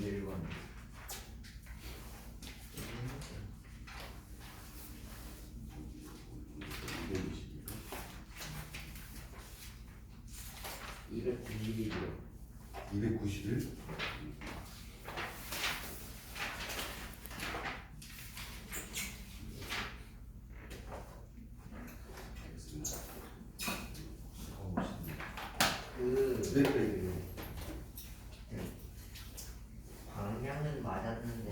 1번. 291이요. 291? 알겠습니다. 네. 방향은 맞았는데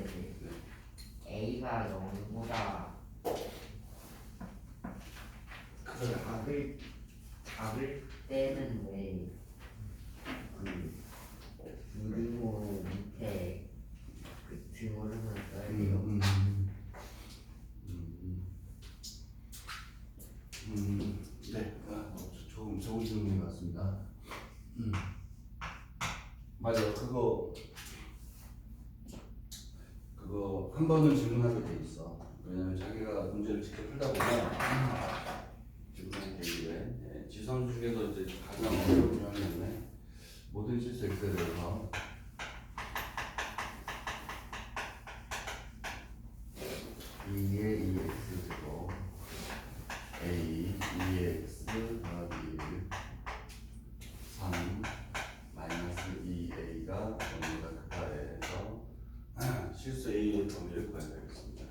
A가 0보다 작을 때는 왜 무등호 밑에 그 등호름을 써야 돼요? 네, 좋은 질문인 것 같습니다. 맞아요. 그거 한 번은 질문하게 돼 있어. 왜냐면 자기가 문제를 직접 풀다 보면 질문하게 되는데, 지선 중에서 이제 가장 어려운 유형이었네. 모든 실수 X에 대해서 2의 2x 제곱 a 2x 더하기 1 3 마이너스 2a가 0보다 크다 해서 실수 a의 범위를 구해야겠습니다.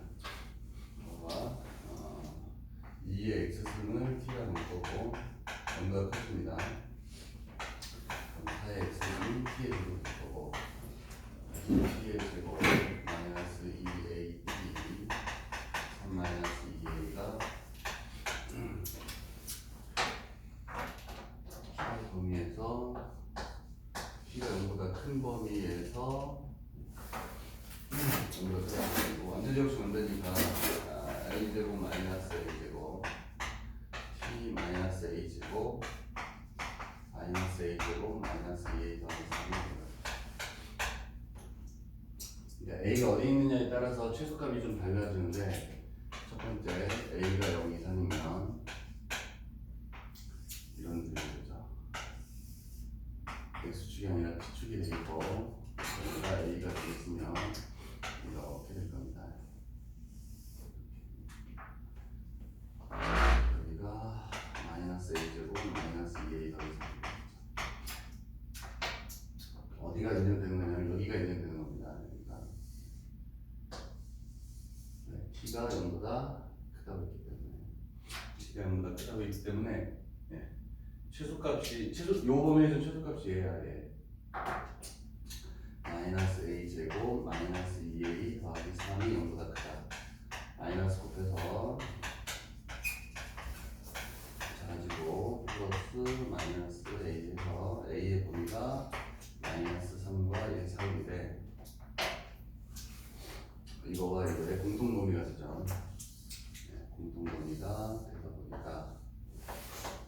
2의 x승을 t가 놓을 거고 0보다 크습니다. 그럼 4의 x승은 t의 제곱 될 거고 t의 제곱 마이너스 2at 3 마이너스 2a가 범위에서 t가 0보다 큰 범위에서 0보다 크다 되고 완전히 없이 만드니까 a제곱 마이너스 a제곱 t 마이너스 a제곱 마이너스 a제곱 마이너스 2a 더하기 3이 a가 어디 있느냐에 따라서 최소값이 좀 달라지는데, 첫 번째 a가 0 이상이면 이런 그림이죠. x축이 아니라 t축이 되겠고, 여기가 a가 되겠으면 이렇게 될 겁니다. 여기가 마이너스 a제곱 마이너스 2a 더하기 3. 어디가 인정되는 거냐면 여기가 인정되는 겁니다. t가 0보다 크다고 했기 때문에 t가 0보다 크다고 했기 때문에 최소값이 요 범위에서 최소값이 얘야 얘. 마이너스 a 제곱 마이너스 2a 더하기 3이 0보다 크다. 마이너스 곱해서 가지고 플러스 마이너스 a에서 a의 범위가 마이너스 3과 1 사이인데, 이거와 이거의 공통범위가 되죠. 공통범위가 되다 보니까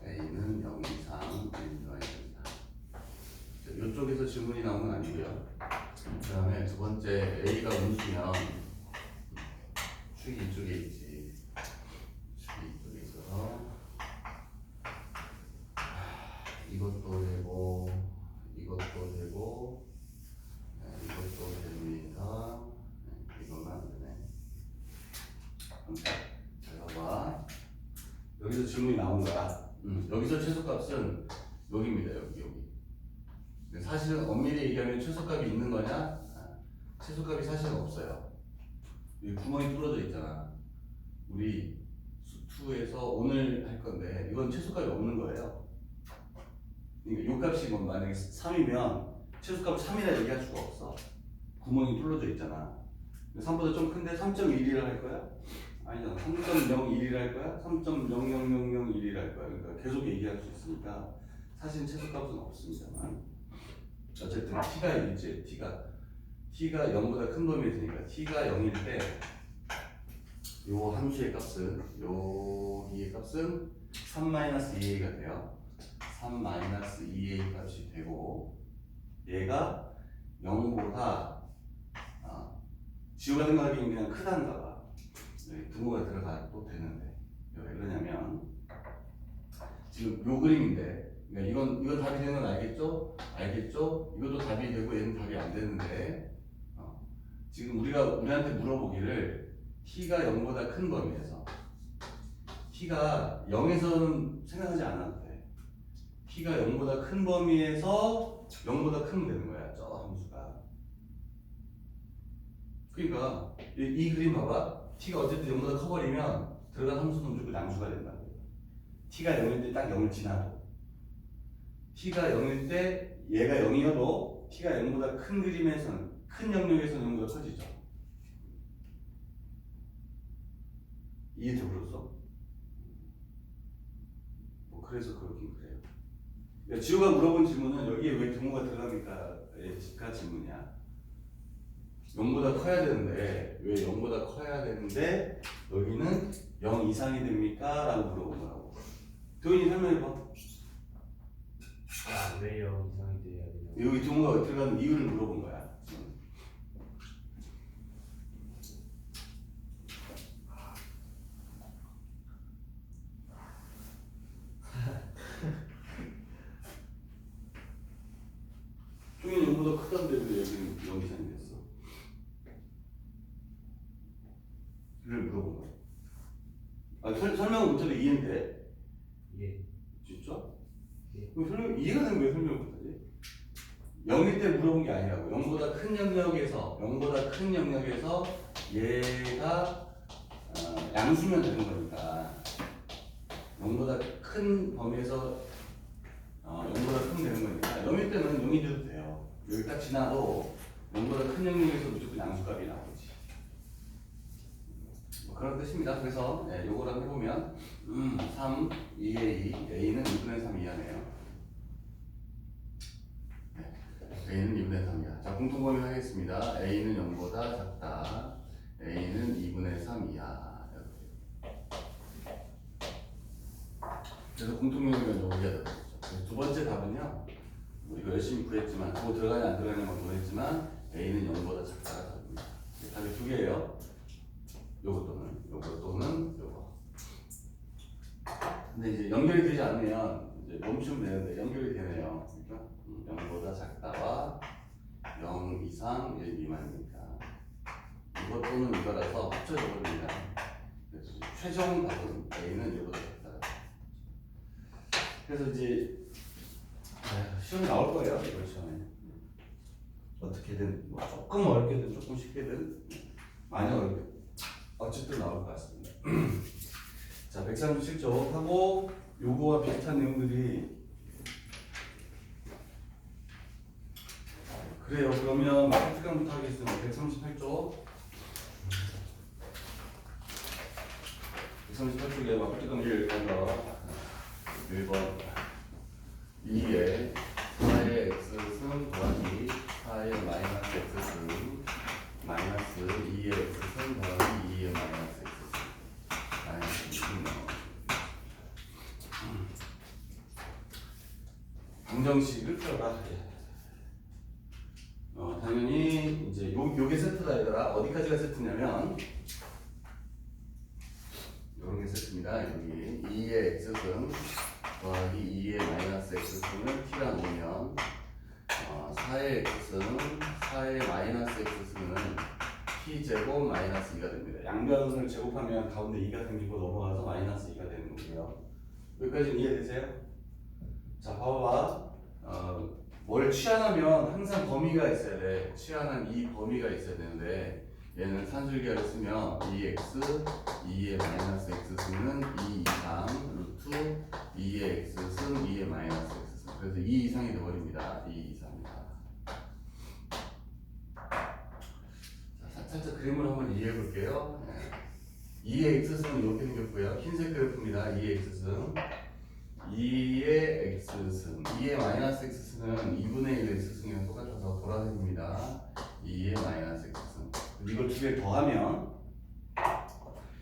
a는 0 이상 들어가야 됩니다. 이쪽에서 질문이 나온 건 아니고요. 그 다음에 두 번째 a가 음수면 축이 이쪽에 있지. 축이 이쪽에 있어서 이것도 되고 이것도 되고 이것도 됩니다. 이거는 안 되네. 잘 봐봐. 여기서 질문이 나온 거야. 여기서 최소값은 여기입니다. 여기. 사실은 엄밀히 얘기하면 최소값이 있는 거냐? 최소값이 사실은 없어요. 여기 구멍이 뚫어져 있잖아. 우리 수2에서 오늘 할 건데 이건 최소값이 없는 거예요. 그러니까 요 값이 뭐 만약에 3이면 최소값 3이라 얘기할 수가 없어. 구멍이 뚫어져 있잖아. 3보다 좀 큰데 3.11을 할 거야? 아니잖아. 3.01을 할 거야? 3.00001을 할 거야. 그러니까 계속 얘기할 수 있으니까 사실 최소값은 없습니다만, 어쨌든 t가 있지. t가 0보다 큰 범위에 있으니까 t가 0일 때 요 함수의 값은 여기의 값은 3-2a가 돼요. 3-2a 값이 되고, 얘가 0보다 지우가 생각하기엔 그냥 크단가 봐. 등호가 들어가도 되는데, 왜 그러냐면 지금 요 그림인데, 그러니까 이건 답이 되는 건 알겠죠? 알겠죠? 이것도 답이 되고 얘는 답이 안 되는데, 지금 우리한테 물어보기를 t가 0보다 큰 범위에서 t가 0에서는 생각하지 않아도 돼. t가 0보다 큰 범위에서 0보다 크면 되는 거야. 저 함수가. 그러니까 이 그림 봐봐. t가 어쨌든 0보다 커버리면 들어간 함수는 무조건 양수가 된다고. t가 0일 때 딱 0을 지나도 t가 0일 때 얘가 0이어도 t가 0보다 큰 그림에서는 큰 영역에서는 0보다 커지죠. 이해되었어? 뭐 그래서 그렇긴 그래요. 그러니까 지호가 물어본 질문은 여기에 왜 등호가 들어갑니까?의 직하 질문이야. 0보다 커야 되는데 왜 0보다 커야 되는데 여기는 0 이상이 됩니까? 라고 물어본 거라고. 도인이 설명해봐. 왜요? 이상이 돼야 돼요. 여기 등호가 들어가는 이유를 물어본 거야. 종이는 0보다 크다는데 왜 여기는 0 이상이 됐어? 를 물어본 거야. 설명을 못해도 이해는 돼? 예. 진짜? 예. 그럼 이해가 되면 왜 설명을 못하지? 0일 때 물어본 게 아니라고. 0보다 큰 영역에서 얘가 양수면 되는 거니까 0보다 큰 범위에서 0보다 크면 되는 거니까 0일 때는 0이 돼도 돼요. 여기 딱 지나도 0보다 큰 영역에서 무조건 양수값이 나오지. 뭐 그런 뜻입니다. 그래서 요거랑 해보면 3, 2a, a는 2분의 3 이하네요. a는 2분의 3이야. 자, 공통범위 하겠습니다. a는 0보다 작다. a는 2분의 3 이하. 그래서 공통범위가 여기가 되죠. 두 번째 답은요. 우리가 열심히 구했지만 그거 들어가냐 안 들어가냐만 구했지만 a는 0보다 작다가 답입니다. 답이 두 개예요. 요거 또는 요거. 근데 이제 연결이 되지 않으면 이제 멈추면 되는데 연결이 되네요. 그러니까 0보다 작다와 0 이상 1 미만이니까 이것 또는 이거라서 합쳐져 버립니다. 그래서 최종 답은 a는 이거보다 작다. 그래서 이제 시험에 나올 거예요. 이번 시험에 어떻게든 뭐 조금 어렵게든 조금 쉽게든 많이 어렵게 어쨌든 나올 것 같습니다. 자, 137쪽 하고 요거와 비슷한 내용들이 그래요. 그러면 마크특강부터 하겠습니다. 138쪽 138쪽에 마크특강 1 1번 2에 4의 x승 더하기 4의 마이너스 x승 마이너스 2의 x승 더하기 2의 마이너스 x승 마이너스 2승 방정식을 풀어라. 당연히 이제 요게 세트다 얘들아. 어디까지가 세트냐면 요런 게 세트입니다. 여기 2의 x승 더하기 2의 마이너스 x승을 t라 놓으면 4의 x승, 4의 마이너스 x승은 t제곱 마이너스 2가 됩니다. 양변을 제곱하면 가운데 2가 생기고 넘어가서 마이너스 2가 되는 거고요. 여기까지는 이해되세요? 자, 봐봐. 뭘 취하면 항상 범위가 있어야 돼. 취하는 이 범위가 있어야 되는데 얘는 산술기하를 쓰면 2x, 2의 마이너스 x승은 2 이상 루트 2의 x승, 2의 마이너스 x승. 그래서 2 이상이 되어버립니다. 2 이상입니다. 자, 살짝 그림을 한번 이해해 볼게요. 2의 x승은 이렇게 생겼고요. 흰색 그래프입니다. 2의 x승. 2의 x승, 2의 마이너스 x승은 2분의 1 x승이랑 똑같아서 보라색입니다. 2의 마이너스 x승. 이걸 두 개 더하면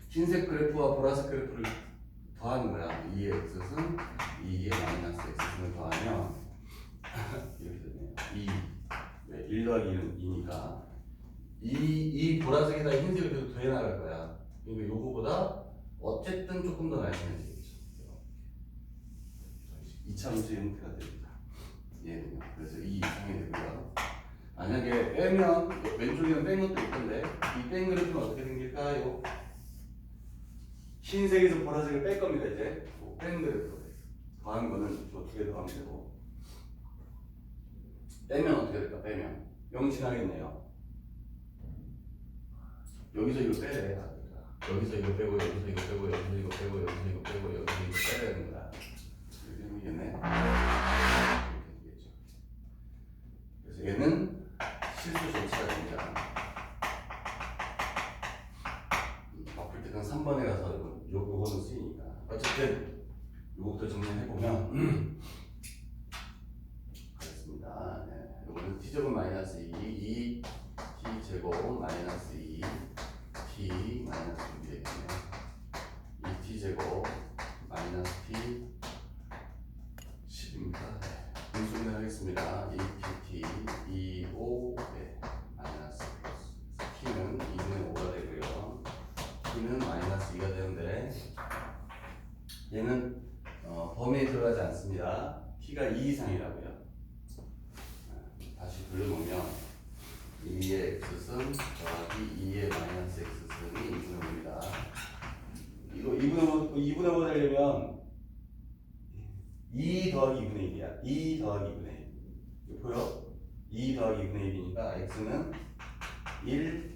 흰색 그래프와 보라색 그래프를 더하는 거야. 2의 x승, 2의 마이너스 x승을 더하면 이렇게 되네요. 2. 왜? 1 더하기 2는 2니까 이 보라색에다 흰색을 계속 더해 나갈 거야. 그러니까 요거보다 어쨌든 조금 더 날씬해지겠죠. 2차 문제 형태가 됩니다. 예, 그래서 2 이상이 되고요. 만약에 빼면 왼쪽에는 뺀 것도 있던데 이 뺀 그래프는 어떻게 생길까요? 흰색에서 보라색을 뺄 겁니다. 이제 뺀 그래프 더한 거는 두 개 더하면 되고 빼면 어떻게 될까? 빼면 0 지나겠네요. 여기서 이거 빼래. 여기서 이거 빼고 여기서 이거 빼고 여기서 이거 빼고 여기서 이거 빼고 여기서 이거 빼야 되는 거야. 이렇게 생기겠네. 이렇게 되겠죠. 그래서 얘는 실수 전체가 됩니다. 바쁠 때는 3번에 가서 요거는 쓰이니까. 어쨌든 요거부터 정리해보면 하겠습니다. 네. 요거는 t제곱 마이너스 2 t제곱 마이너스 2 t 마이너스 6이 되겠네. 2t제곱 마이너스 t 10입니다. 분수분해 하겠습니다. 2pt 2 5 네. 마이너스 플러스 t는 2분의 5가 되고요. t는 마이너스 2가 되는데 얘는 범위에 들어가지 않습니다. t가 2 이상이라고요. 다시 돌려놓으면 2의 x승 더하기 2의 마이너스 x승이 2분의 5입니다. 이거 2분의 5 되려면 2 더하기 2분의 1이야. 2 더하기 2분의 1. 이거 보여? 2 더하기 2분의 1이니까 x는 1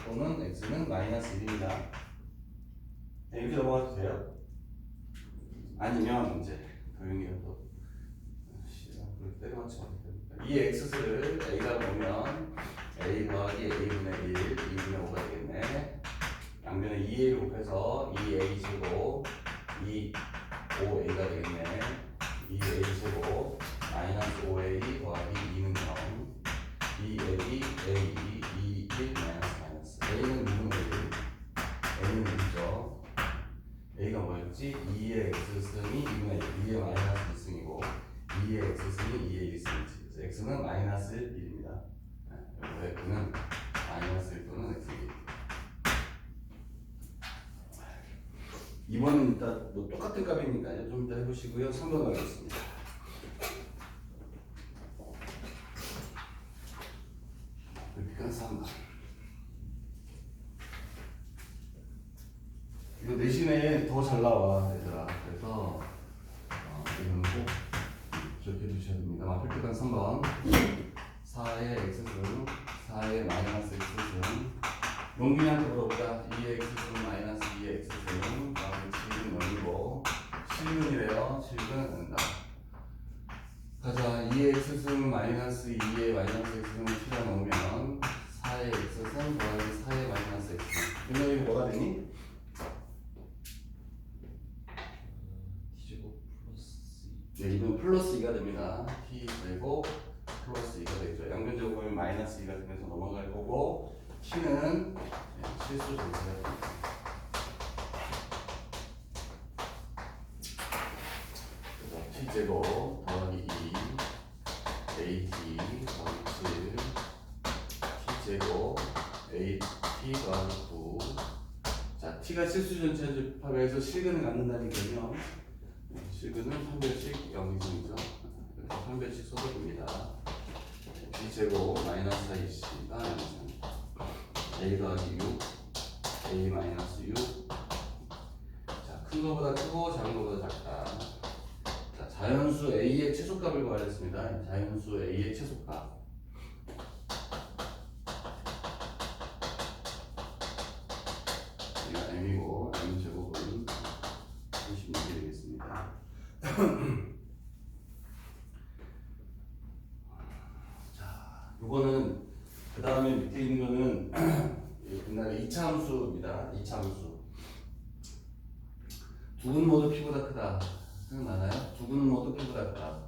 또는 x는 마이너스 1입니다. 네, 이렇게 넘어가도 돼요? 아니면 이제 도용이가 또 때려맞지 못해. 이 x를 a가 보면 a 더하기 a분의 1, 2분의 5가 되겠네. 양변에 2a를 곱해서 2a 제곱 5a가 되겠네. 2a 제곱 마이너스 5a 더하기 2는 0 2a a 1 마이너스 a는 2분의 1 a는 1이죠. a가 뭐였지? 2의 x승이 2분의 1 2의 마이너스 2승이고 2의 x승이 2의 1승이지. 그래서 x는 마이너스 1입니다. x는 마이너스 1 또는 x 1. 2번은 일단 뭐 똑같은 값이니까요. 좀 이따 해보시고요. 3번 가겠습니다. 그러니까 3번. 이거 내신에 더 잘 나와 얘들아. 그래서 이거는 꼭 기억해 두셔야 됩니다. 마필특강 3번 4의 x승 4의 마이너스 x승 용균이한테 물어보자. 2의 x승 마이너스 2의 x승 다음에 7은 0이고 실근이래요. 실근 안 된다. 가자. 2의 x승 마이너스 2의 마이너스 x승을 실어 넣으면 4의 x승 더하기 4의 마이너스 x승 이거 뭐가 되니? 네, 이건 플러스 2가 됩니다. t제곱 플러스 2가 되죠. 양변적으로 보면 마이너스 2가 되면서 넘어갈 거고 t는 실수 전체가 됩니다. t제곱 더하기 2 at 더하기 7 t제곱 at 더하기 9 자, t가 실수 전체 집합에서 실근을 갖는다니까요. 실근은 한 별씩 0이죠. 그래서 한 별씩 써도 됩니다. b제곱 마이너스 4c가 0이죠. a 더하기 6 a 마이너스 6 자, 큰 거보다 크고 작은 거보다 작다. 자, 자연수 a의 최소값을 구하겠습니다. 자연수 a의 최소값 여기가 m이고 m제곱은 36이 되겠습니다. 자, 요거는 그 다음에 밑에 있는 거는 옛날에 2차 함수입니다. 2차 함수. 두 근 모두 p보다 크다. 생각나나요? 두 근 모두 p보다 크다.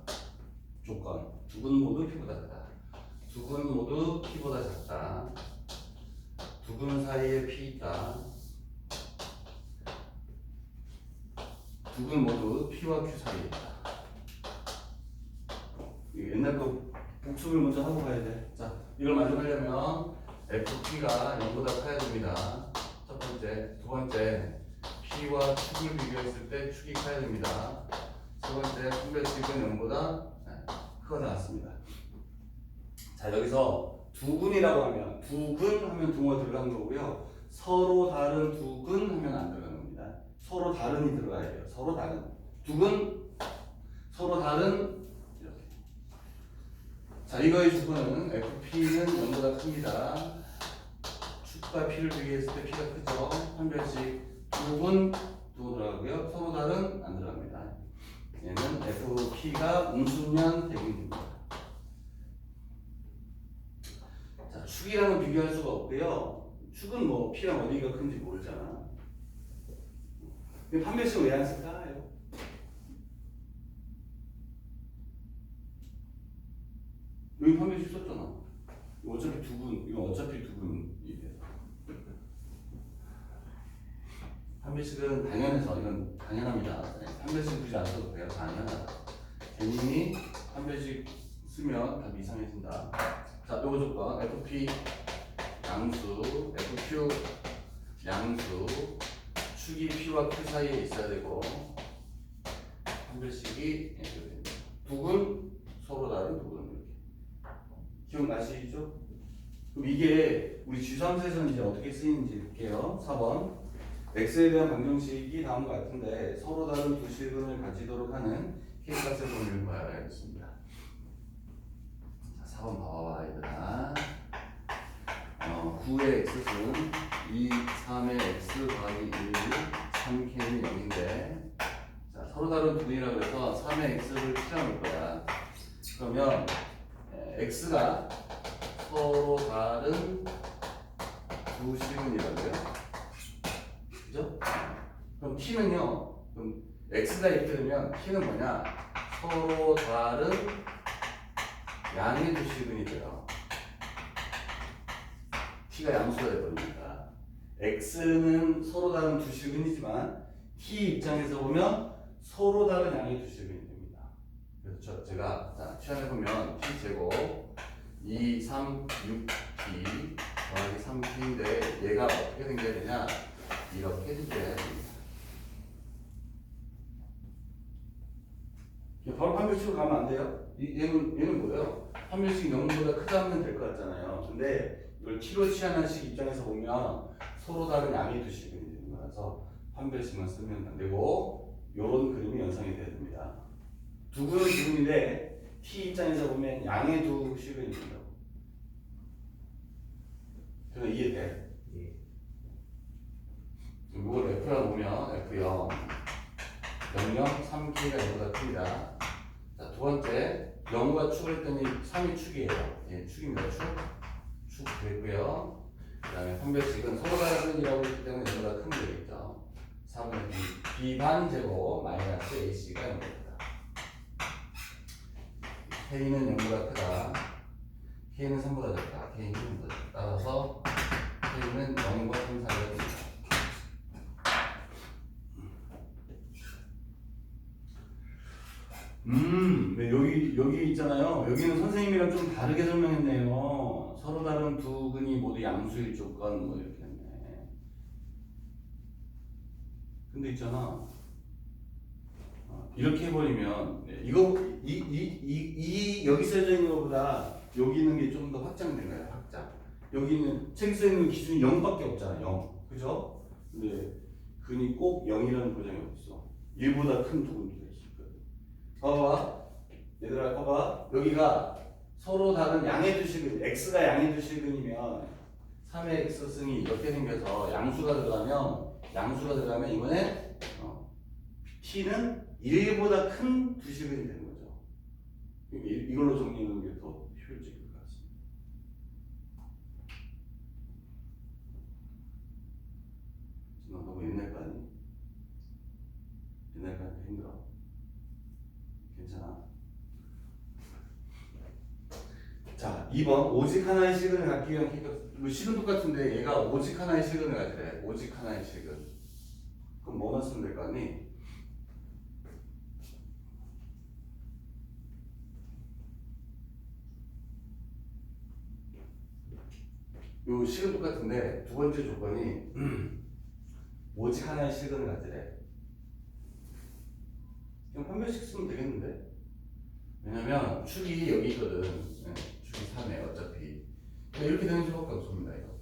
조건. 두 근 모두 p보다 크다. 두 근 모두 p보다 작다. 두 근 사이에 p 있다. 두 근 모두 p와 q 사이에 있다. 옛날 거 복습을 먼저 하고 가야 돼. 자, 이걸 만족하려면 fp가 0보다 커야 됩니다. 첫 번째. 두 번째, p와 축을 비교했을 때 축이 커야 됩니다. 세 번째, 선별식은 0보다 크거나 같습니다. 자, 여기서 두근이라고 하면 두근 하면 동어 들어가는 거고요. 서로 다른 두근 하면 안 들어가는 겁니다. 서로 다른이 들어가야 돼요. 서로 다른. 두근 서로 다른 이렇게. 자, 이거의 조건은 FP는 0보다 큽니다. 축과 P를 비교했을 때 P가 크죠. 판별식 두근 들어가고요. 서로 다른 안 들어갑니다. 얘는 FP가 음수면 대근입니다. 자, 축이랑은 비교할 수가 없고요. 축은 뭐 P랑 어디가 큰지 모르잖아. 근데 판별식을 왜 안 쓸까요? 여기 판별식 썼잖아. 이거 어차피 두근, 이건 어차피 두근이 돼서. 판별식은 당연해서 이건 당연합니다. 판별식 굳이 안 써도 돼요. 당연하다. 개님이 판별식 쓰면 답이 이상해진다. 자, 요거 조건 FP 양수, FQ 양수, 축이 P와 Q 사이에 있어야 되고 판별식이 두근 서로 다른 두근 이렇게 기억나시죠? 그럼 이게 우리 주3에서는 이제 어떻게 쓰이는지 볼게요. 4번 x에 대한 방정식이 다음과 같은데 서로 다른 두 실근을 가지도록 하는 K값의 범위를 구하야겠습니다. 자, 4번 봐봐 얘들아. 9의 x승 2, 3의 x 더하기 1, 3k는 0인데 자, 서로 다른 두근이라고 해서 3의 x를 필요할 거야. 그러면 x가 서로 다른 두 실근이라고요. 그죠? 그럼 t는요. 그럼 x가 이렇게 되면 t는 뭐냐? 서로 다른 양의 두 실근이 돼요. t가 양수가 되버립니다. x는 서로 다른 두 실근이지만 t 입장에서 보면 서로 다른 양의 두 실근이 됩니다. 그래서 제가 자, 취합해보면 t 제곱 2, 3, 6t 더하기 3t인데 얘가 어떻게 생겨야 되냐? 이렇게 생겨야 됩니다. 바로 판별식으로 가면 안 돼요? 얘는 뭐예요? 판별식 0보다 크다 하면 될 것 같잖아요. 근데 이걸 t로 취하는 식 입장에서 보면 서로 다른 양의 두 실근이 되는 거라서 판별식만 쓰면 안 되고 요런 그림이 연상이 돼야 됩니다. 두근은 두근인데 t 입장에서 보면 양의 두 실근이 된다고. 그래서 이해돼? 예. 이걸 F라고 보면 F0 00 3K가 0보다 큽니다. 자, 두 번째 0과 축을 했더니 3이 축이에요. 예, 축입니다. 축 됐고요. 그 다음에 판별식은 서로 다른이라고 했기 때문에 0보다 크면 되겠죠. 3은 B반 제곱 마이너스 AC가 0보다 K는 0보다 크다. K는 3보다 작다. K는 0보다 작다. 따라서 K는 0과 3 사이가 됩니다. 네, 여기 있잖아요. 여기는 선생님이랑 좀 다르게 설명했네요. 서로 다른 두근이 모두 양수일 조건 뭐 이렇게 했네. 근데 있잖아. 이렇게 해버리면 이 여기 써져 있는 것보다 여기 있는 게 좀 더 확장된 거예요. 확장. 여기는 책 써 있는 기준이 0밖에 없잖아. 0. 그죠? 근데 근이 꼭 0이라는 보장이 없어. 1보다 큰 두근도 있어. 봐봐. 얘들아 봐봐. 여기가 서로 다른 양의 두 실근, x가 양의 두 실근이면 3의 x승이 이렇게 생겨서 양수가 들어가면 이번에 t는 1보다 큰 두 실근이 되는 거죠. 이걸로 정리하는 게 더 효율적일 것 같습니다. 너무 옛날 거 아니? 옛날 거니까 힘들어. 괜찮아. 자, 2번 오직 하나의 실근을 갖기 위한 K값. 식은 똑같은데 얘가 오직 하나의 실근을 가지래. 오직 하나의 실근. 그럼 뭐만 쓰면 될 거 아니? 요 식은 똑같은데 두 번째 조건이 오직 하나의 실근을 가지래. 그냥 판별식 쓰면 되겠는데? 왜냐면 축이 여기 있거든. 축이 3에 어차피 이렇게 되는 수밖에 없습니다. 이거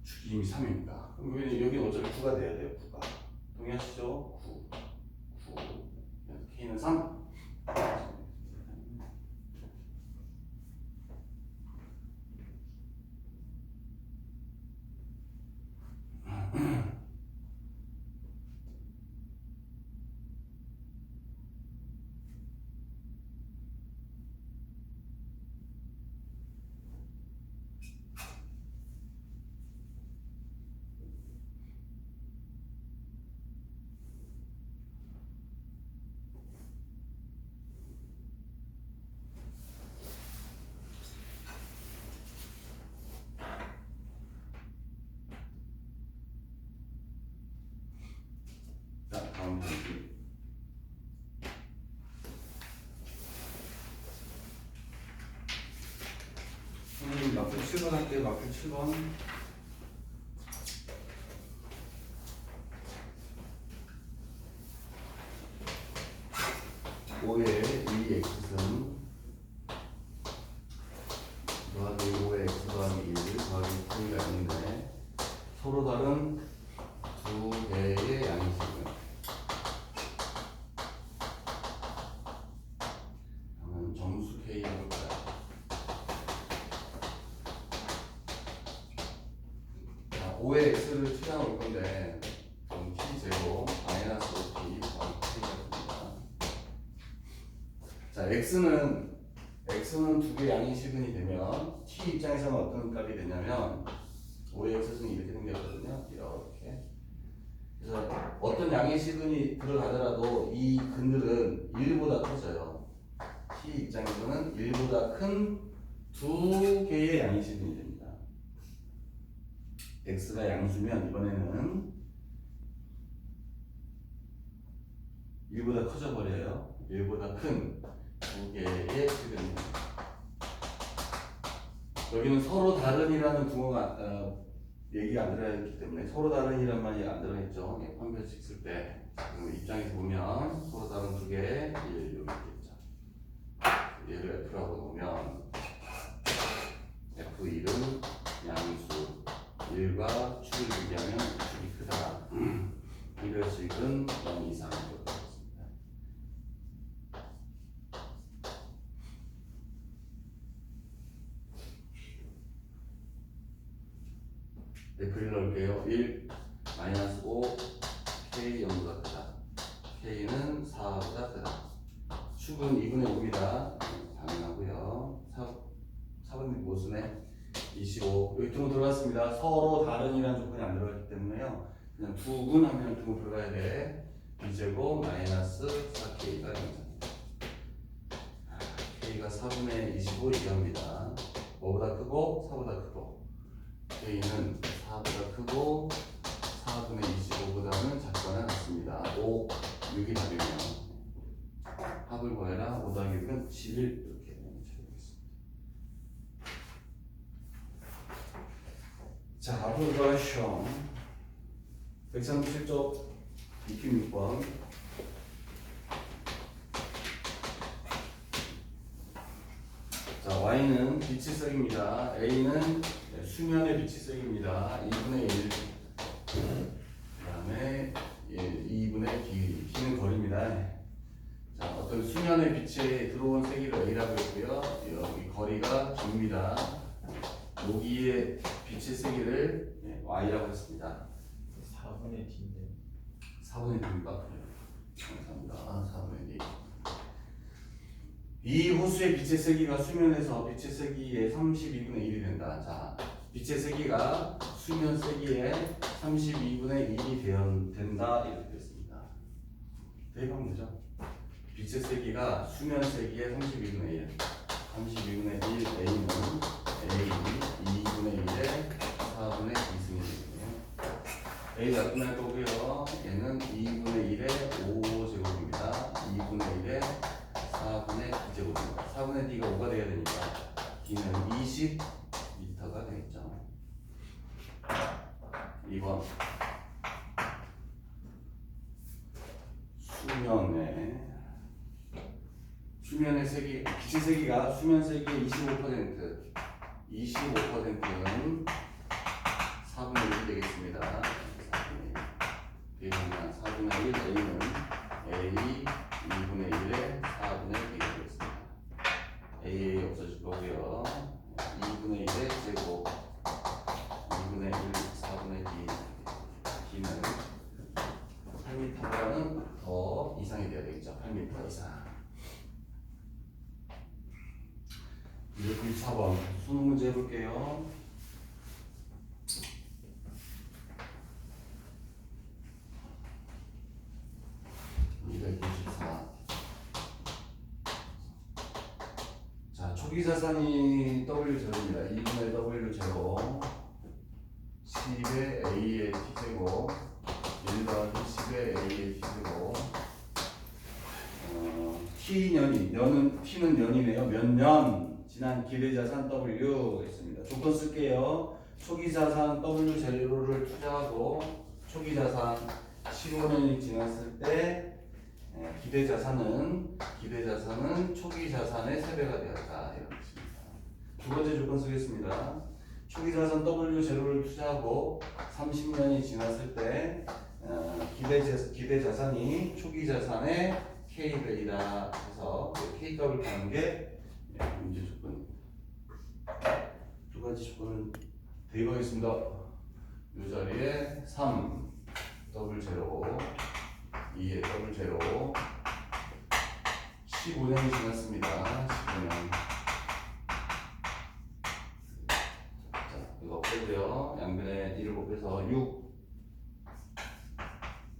축이 이미 3이니까 그럼 여기 어차피 9가 돼야 돼요. 9가 동의하시죠? 9 K는 3. 자, 다음 문제. 선생님 막표 7번 할게요. 막표 7번. 오의 2x는 더하기 5의 x 더하기 1 더하기 K가 있는데 서로 다른 두 개의 양식은 그러면 정수 K를 볼까요? 자, 5의 x를 추정할 건데 그럼 t제곱 마이너스 5t 더하기 K가 됩니다. 자, x는 두 개의 양인식근이 되면 t 입장에서는 어떤 값이 되냐면 5의 x는 이렇게 생겼거든요. 이렇게. 그래서 어떤 양인식근이 들어가더라도 이 근들은 1보다 커져요. t 입장에서는 1보다 큰 두 개의 양인식근이 됩니다. x가 양수면 이번에는 1보다 커져 버려요. 1보다 큰 두 개의 식근입니다. 여기는 서로 다른이라는 구호가 얘기가 안 들어있기 때문에 서로 다른이란 말이 안 들어있죠. 판별식 쓸 때. 그럼 입장에서 보면 서로 다른 두 개, 1 여기 있겠죠. 얘를 F라고 놓으면 F1은 양수 1과 축을 비교하면 축이 크다. 판별식은 0 이상으로 되겠습니다. F를 넣을게요. 1 마이너스 5 K 0보다 크다. K는 4보다 크다. 축은 2분의 5입니다. 당연하고요. 4분의 못 쓰네. 25 여기 등호 들어갔습니다. 서로 다른이라는 조건이 안 들어갔기 때문에요. 그냥 두근 하면 등호 들어가야 돼. B제곱 마이너스 4K가 0입니다. K가 4분의 25 얘기합니다. 뭐보다 크고 4보다 크고 K는 4보다 크고 4분의 25보다는 작거나 같습니다. 5, 6이 답이면 합을 구해라. 5 더하기 6은 11 이렇게 쳐보겠습니다. 자, 앞으로 가시죠. 137쪽 26번. 자, Y는 빛의 색입니다. A는 수면의 빛의 색입니다. 2분의 1. 그 다음에 2분의 B. B는 거리입니다. 자, 어떤 수면의 빛에 들어온 세기를 A라고 했고요. 여기 거리가 B입니다. 여기에 빛의 세기를 Y라고 했습니다. 4분의 D인데 4분의 D입니까? 감사합니다. 4분의 D. 이 호수의 빛의 세기가 수면에서 빛의 세기의 32분의 1이 된다. 자, 빛의 세기가 수면 세기의 32분의 1이 된다. 이렇게 됐습니다. 대입하면 되죠? 빛의 세기가 수면 세기의 32분의 1. 32분의 1 A는 A 2분의 1의 4분의 2승이 되거든요. A가 끝날 거고요. 얘는 2분의 1의 5제곱입니다. 2분의 1의 4분의 2제곱입니다. 4분의 D가 5가 돼야 되니까 D는 20m가 되겠죠. 2번 수면의 세기, 빛의 세기가 수면 세기의 25%, 25%는 4분의 1이 되겠습니다. 4분의 1. 그러면 4분의 1 A는 A 2분의 1의 4분의 2가 되겠습니다. A 없어질 거고요. 2분의 1의 제곱 2분의 1, 4분의 2 B는 8m보다는 더 이상이 돼야 되겠죠. 8m 이상. 294번 수능 문제 해볼게요. 자, 초기 자산이 W0입니다. 2분의 W0 10의 A의 T제곱 1 더하기 10의 A의 T제곱 T는 년이네요. 몇 년 지난 기대자산 W 있습니다. 조건 쓸게요. 초기자산 W0를 투자하고 초기자산 15년이 지났을 때 기대자산은 초기자산의 3배가 되었다. 이런 뜻입니다. 두 번째 조건 쓰겠습니다. 초기자산 W0를 투자하고 30년이 지났을 때 기대자산이 초기자산의 K배이다 해서 K값을 가는 게 문제 조건입니다. 두 가지 조건은 대입하겠습니다. 이 자리에 3 W0 2의 W0 15년이 지났습니다. 15년. 자, 이거 빼고요. 양변에 1을 곱해서 6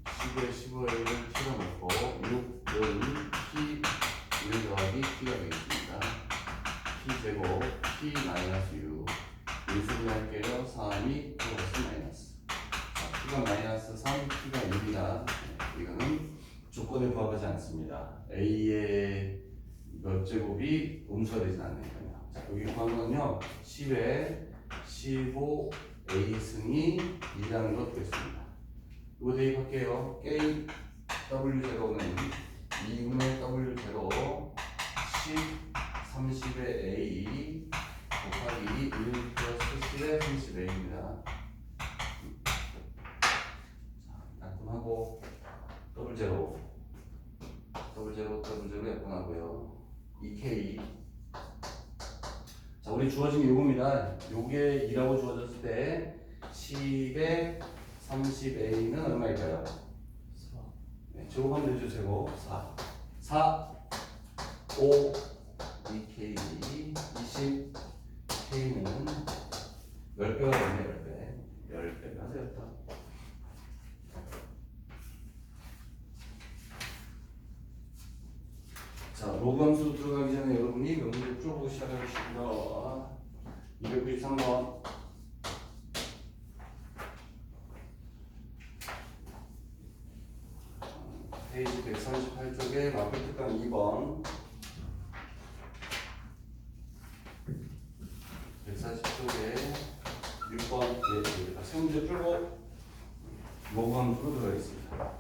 10에 15를 T로 넣고 6은 T 1 더하기 T가 되겠습니다. T 제곱 T 마이너스 6 인수분 할게요. 3이 플러스 마이너스. 자, T가 마이너스 3, T가 1이다. 이거는 조건에 부합하지 않습니다. A의 몇 제곱이 음수가 되지 않으니까요. 자, 여기 구한 건요. 10에 15 A 승이 2라는 것 되겠습니다. 이거 대입할게요. K W0는 2분의 W0 10 30의 A 곱하기 1 플러스 10의 30A입니다. 자, 약분하고 W0 약분하고요. 2K. 자, 우리 주어진 게 요겁니다. 요게 2라고 주어졌을 때 10의 30A는 얼마일까요? 4. 네, 제곱하면 되죠. 제곱 4 5 2K 20 K는 10배가 되네. 10배가 되었다. 자, 로그함수 들어가기 전에 여러분이 명문을 풀어보고 시작하겠습니다. 293번 페이지 138쪽에 마필 특강 2번 140쪽에 6번 세 문제 풀고 로그함수로 들어가겠습니다.